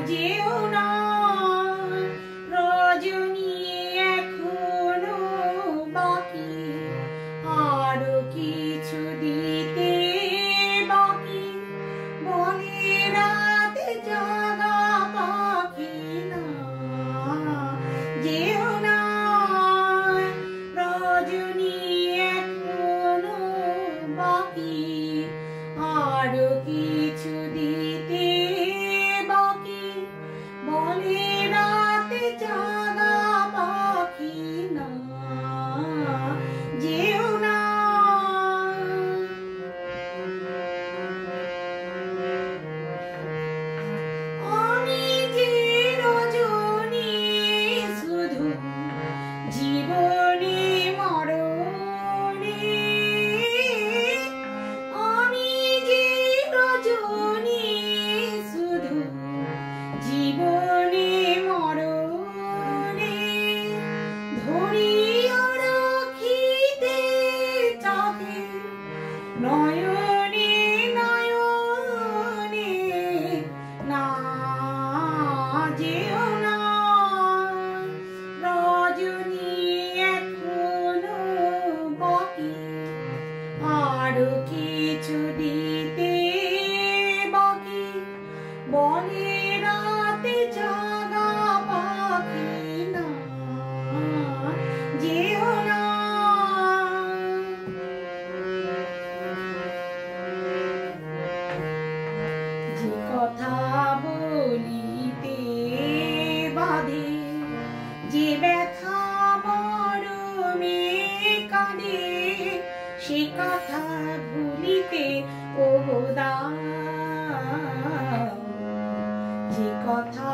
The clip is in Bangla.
যেও না রজনী এখনো বাকি, আরো কিছু দিতে বাকি, বলে রাত জাগা পাখি না। যেও না রজনী এখনো বাকি, আরো কিছু দিতে বাকি, বলে রাত জাগা পাখি না। যেও না। আমি যে রজনী শুধু জীবনে মরণে, আমি যে রজনী শুধু জীবনে মরণে, ধরিয়া রাখিতে চাহে নয়নে নয়নে না। যেও না রজনী এখনো বাকি, আরো কিছু দিতে বাকি, বলে রাত জাগা পাখি না। যেও না। যে কথা বলিতে বাঁধে, যে ব্যথা মরমে কাঁদে, সে কথা ভুলিতে ওগো দাও। যে কথা